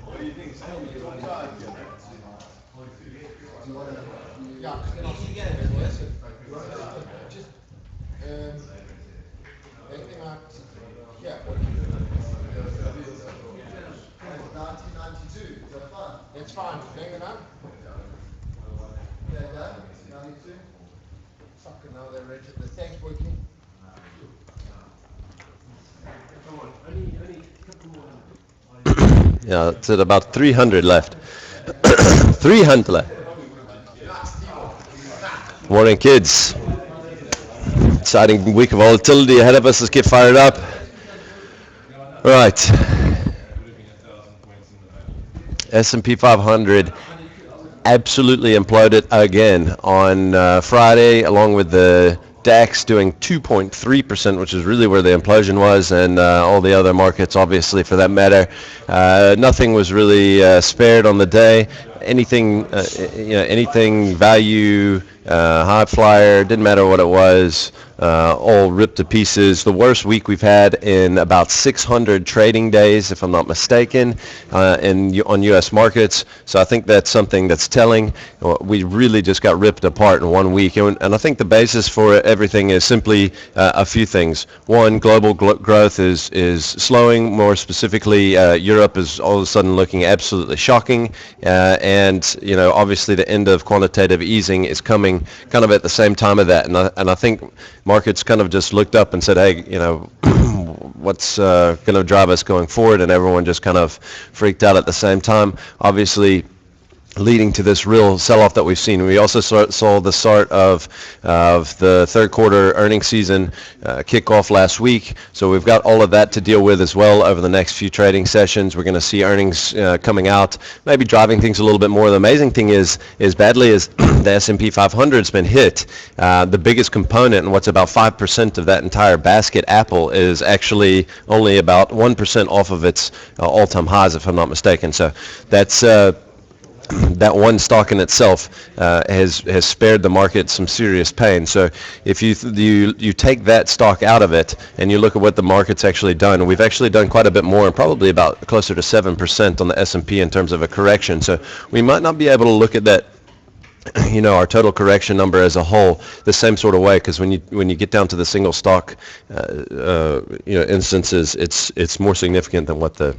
What do you think? Ja, en als je just anything like yeah, what do you do? 1992, is that fine? It's fine. Hang it up. Okay, done. 92. Fucking hell, they rented the tank working. Come on, only a couple more. Yeah, it's at about 300 left. 300 left. Morning, kids. Exciting week of volatility ahead of us. Let's get fired up. Right. S&P 500 absolutely imploded again on Friday, along with the DAX doing 2.3%, which is really where the implosion was, and all the other markets, obviously, for that matter. Nothing was really spared on the day. Anything value, high flyer, didn't matter what it was, all ripped to pieces. The worst week we've had in about 600 trading days, if I'm not mistaken, on U.S. markets. So I think that's something that's telling. We really just got ripped apart in 1 week. And I think the basis for everything is simply a few things. One, global growth is slowing. More specifically, Europe is all of a sudden looking absolutely shocking. And, obviously the end of quantitative easing is coming kind of at the same time of that. And I think markets kind of just looked up and said, hey, what's going to drive us going forward? And everyone just kind of freaked out at the same time. Obviously, leading to this real sell-off that we've seen. We also saw the start of the third quarter earnings season kick off last week. So we've got all of that to deal with as well over the next few trading sessions. We're going to see earnings coming out, maybe driving things a little bit more. The amazing thing is badly as the S&P 500 has been hit, the biggest component, and what's about 5% of that entire basket, Apple, is actually only about 1% off of its all-time highs, if I'm not mistaken. So that's that one stock in itself has spared the market some serious pain. So if you take that stock out of it and you look at what the market's actually done, we've actually done quite a bit more, and probably about closer to 7% on the S&P in terms of a correction. So we might not be able to look at that, our total correction number as a whole the same sort of way, because when you get down to the single stock instances, it's more significant than what the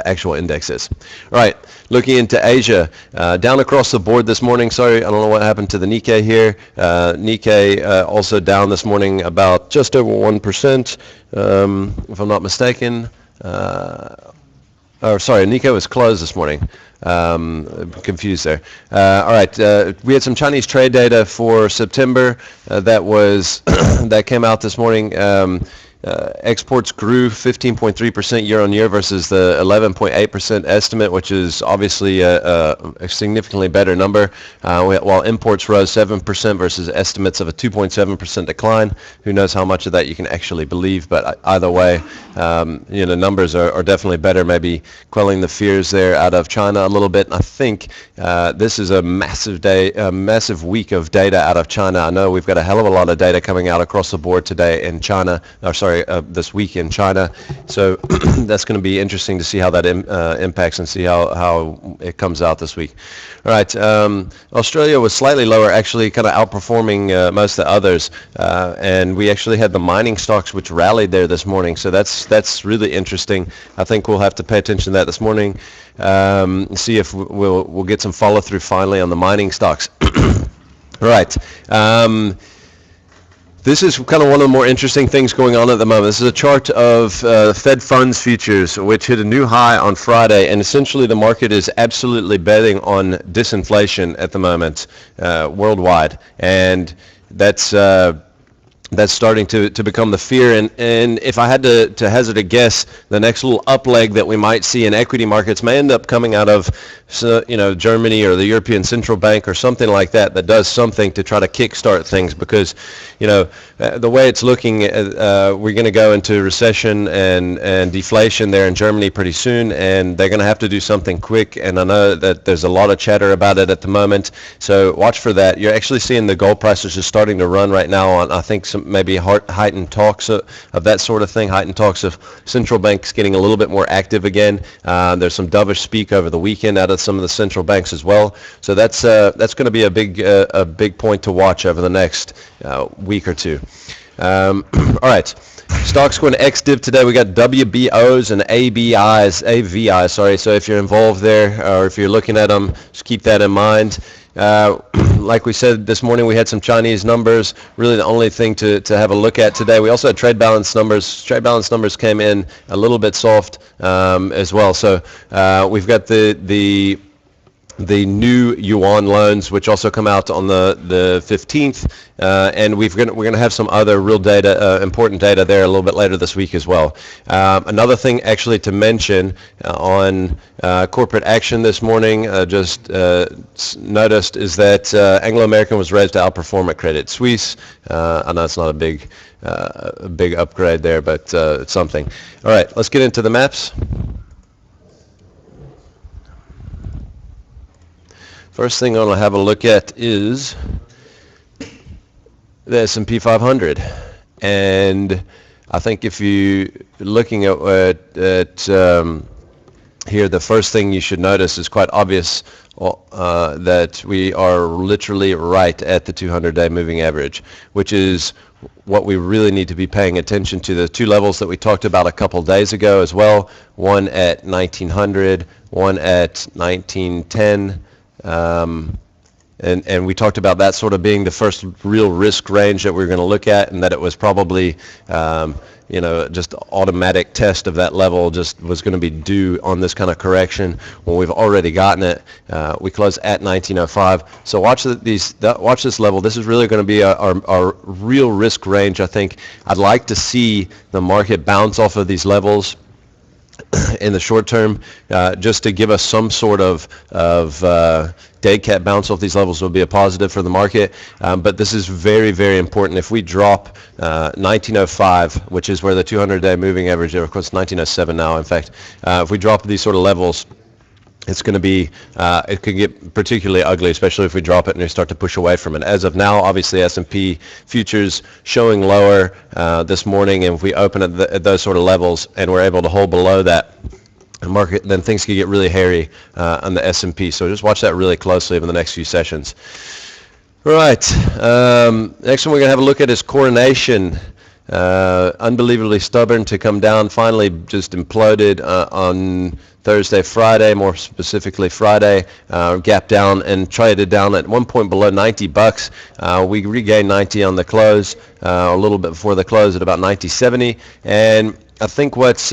actual index is. All right, looking into Asia, down across the board this morning. Sorry, I don't know what happened to the Nikkei here. Nikkei also down this morning about just over 1%, if I'm not mistaken. Nikkei was closed this morning. Confused there. All right, we had some Chinese trade data for September that came out this morning. Exports grew 15.3% year on year versus the 11.8% estimate, which is obviously a significantly better number, while imports rose 7% versus estimates of a 2.7% decline. Who knows how much of that you can actually believe, but either way, numbers are definitely better, maybe quelling the fears there out of China a little bit. And I think this is a massive week of data out of China. I know we've got a hell of a lot of data coming out across the board today in China, this week in China. So that's going to be interesting to see how that impacts and see how it comes out this week. All right, Australia was slightly lower, actually kind of outperforming most of the others, and we actually had the mining stocks which rallied there this morning. So that's really interesting. I think we'll have to pay attention to that this morning. See if we'll get some follow through finally on the mining stocks. All right. This is kind of one of the more interesting things going on at the moment. This is a chart of Fed funds futures, which hit a new high on Friday, and essentially the market is absolutely betting on disinflation at the moment worldwide, and that's starting to become the fear. And if I had to hazard a guess, the next little up leg that we might see in equity markets may end up coming out of Germany or the European Central Bank or something like that does something to try to kickstart things, because the way it's looking, we're going to go into recession and deflation there in Germany pretty soon, and they're going to have to do something quick. And I know that there's a lot of chatter about it at the moment, so watch for that. You're actually seeing the gold prices just starting to run right now on, I think, some maybe heightened talks of that sort of thing, heightened talks of central banks getting a little bit more active again. There's some dovish speak over the weekend out of some of the central banks as well. So that's going to be a big point to watch over the next week or two. All right. Stocks going to ex-div today. We got WBOs and AVIs, sorry. So if you're involved there or if you're looking at them, just keep that in mind. Like we said this morning, we had some Chinese numbers. Really the only thing to have a look at today. We also had trade balance numbers. Trade balance numbers came in a little bit soft as well. So we've got the new yuan loans, which also come out on the 15th, and we're going to have some other real data, important data there a little bit later this week as well. Another thing actually to mention on corporate action this morning, just noticed, is that Anglo American was raised to outperform at Credit Suisse. I know it's not a big upgrade there, but it's something. All right, let's get into the maps. First thing I'm going to have a look at is the S&P 500, and I think if you're looking at here, the first thing you should notice is quite obvious that we are literally right at the 200-day moving average, which is what we really need to be paying attention to. The two levels that we talked about a couple days ago as well, one at 1900, one at 1910. And we talked about that sort of being the first real risk range that we're going to look at, and that it was probably just automatic test of that level just was going to be due on this kind of correction. Well, we've already gotten it. We closed at 1905. So watch this level. This is really going to be our real risk range. I think I'd like to see the market bounce off of these levels in the short term, just to give us some sort of dead cat bounce off these levels will be a positive for the market. But this is very, very important. If we drop 1905, which is where the 200-day moving average, of course 1907 now, in fact, if we drop these sort of levels, it's going to be, it could get particularly ugly, especially if we drop it and we start to push away from it. As of now, obviously S&P futures showing lower this morning, and if we open at those sort of levels and we're able to hold below that market, then things could get really hairy on the S&P. So just watch that really closely over the next few sessions. Right, next one we're going to have a look at is Coronation. Unbelievably stubborn to come down, finally just imploded on Thursday, Friday, more specifically Friday, gap down and traded down at one point below $90. We regained 90 on the close, a little bit before the close at about 90.70, and I think what's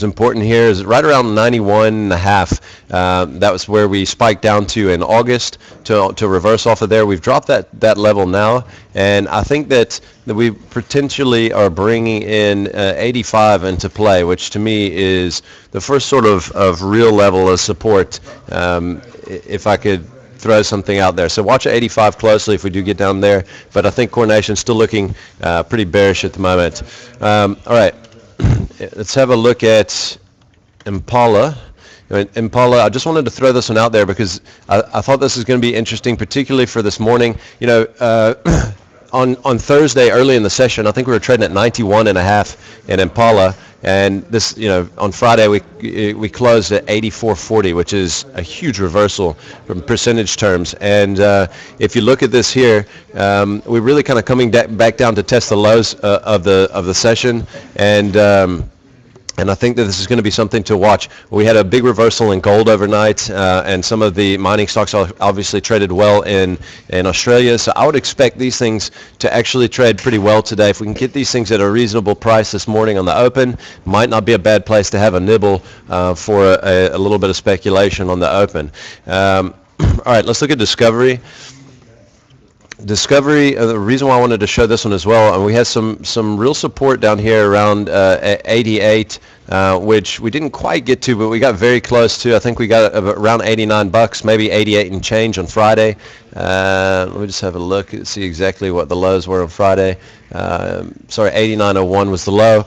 important here is right around 91.5. That was where we spiked down to in August to reverse off of there. We've dropped that level now, and I think that we potentially are bringing in 85 into play, which to me is the first sort of real level of support, if I could throw something out there. So watch 85 closely if we do get down there, but I think Coronation's still looking pretty bearish at the moment. All right. Let's have a look at Impala. Impala, I just wanted to throw this one out there because I thought this is going to be interesting, particularly for this morning. On Thursday early in the session, I think we were trading at 91.5 in Impala, and this, on Friday we closed at 84.40, which is a huge reversal from percentage terms. And if you look at this here, we're really kind of coming back down to test the lows of the session, and I think that this is going to be something to watch. We had a big reversal in gold overnight, and some of the mining stocks obviously traded well in Australia. So I would expect these things to actually trade pretty well today. If we can get these things at a reasonable price this morning on the open, might not be a bad place to have a nibble for a little bit of speculation on the open. All right, let's look at Discovery. Discovery, the reason why I wanted to show this one as well, and we had some real support down here around 88, which we didn't quite get to, but we got very close to. I think we got around $89, maybe 88 and change on Friday. Let me just have a look and see exactly what the lows were on Friday. Sorry, 89.01 was the low.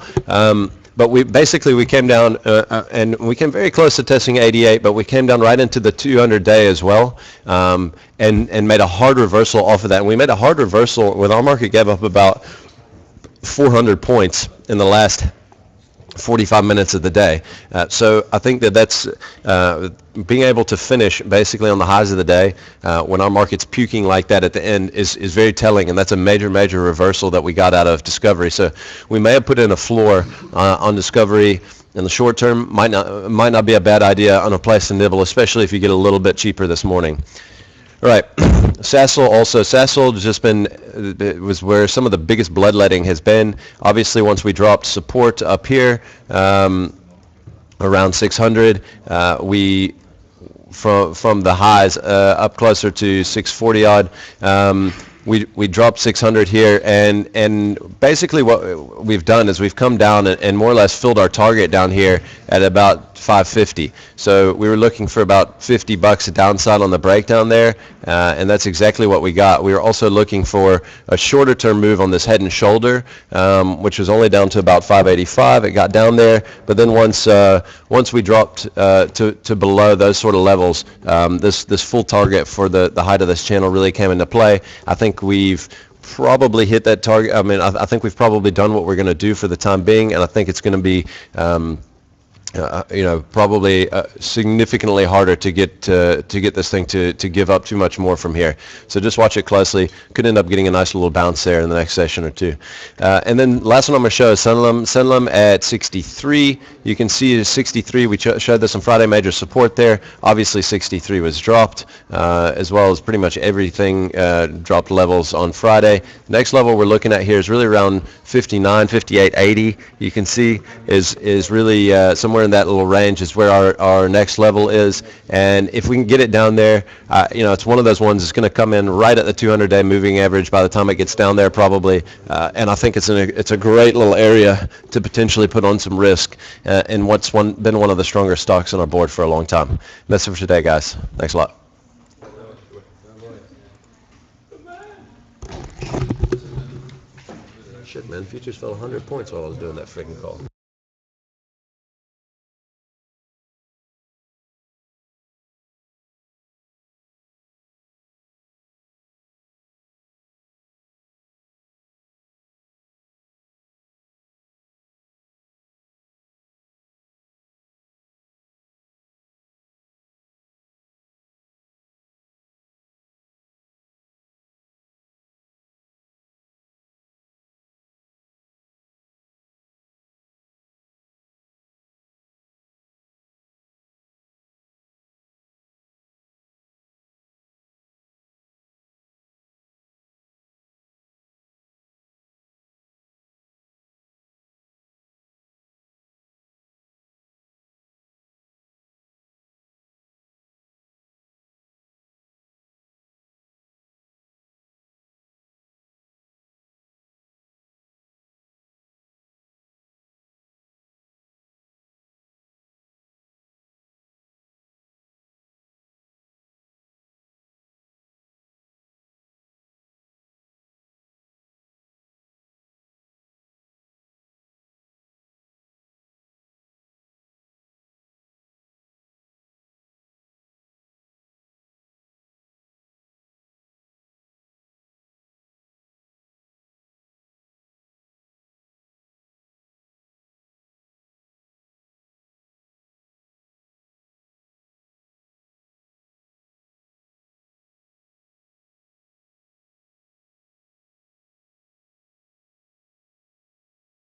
but we came down, and we came very close to testing 88, but we came down right into the 200 day as well, and made a hard reversal off of that. And we made a hard reversal when our market gave up about 400 points in the last 45 minutes of the day. So I think that's being able to finish basically on the highs of the day when our market's puking like that at the end is very telling, and that's a major reversal that we got out of Discovery. So we may have put in a floor on Discovery in the short term. Might not be a bad idea on a place to nibble, especially if you get a little bit cheaper this morning. All right, Sasol has just been, it was where some of the biggest bloodletting has been. Obviously, once we dropped support up here, around 600, we, from the highs up closer to 640 odd, we dropped 600 here, and basically what we've done is we've come down and more or less filled our target down here at about 550. So we were looking for about $50 a downside on the breakdown there, and that's exactly what we got. We were also looking for a shorter term move on this head and shoulder, which was only down to about 585. It got down there, but then once we dropped to below those sort of levels, this full target for the height of this channel really came into play. I think we've probably hit that target. I mean, I think we've probably done what we're going to do for the time being, and I think it's going to be probably significantly harder to get this thing to give up too much more from here. So just watch it closely. Could end up getting a nice little bounce there in the next session or two. And then last one I'm going to show is Sunlum. Sunlum at 63. You can see 63. We showed this on Friday, major support there. Obviously 63 was dropped, as well as pretty much everything dropped levels on Friday. Next level we're looking at here is really around 59, 58, 80. You can see is really somewhere in that little range is where our next level is, and if we can get it down there, it's one of those ones that's going to come in right at the 200-day moving average by the time it gets down there probably, and I think it's a great little area to potentially put on some risk in what's been one of the stronger stocks on our board for a long time. That's it for today, guys. Thanks a lot. Shit, man, futures fell 100 points while I was doing that freaking call.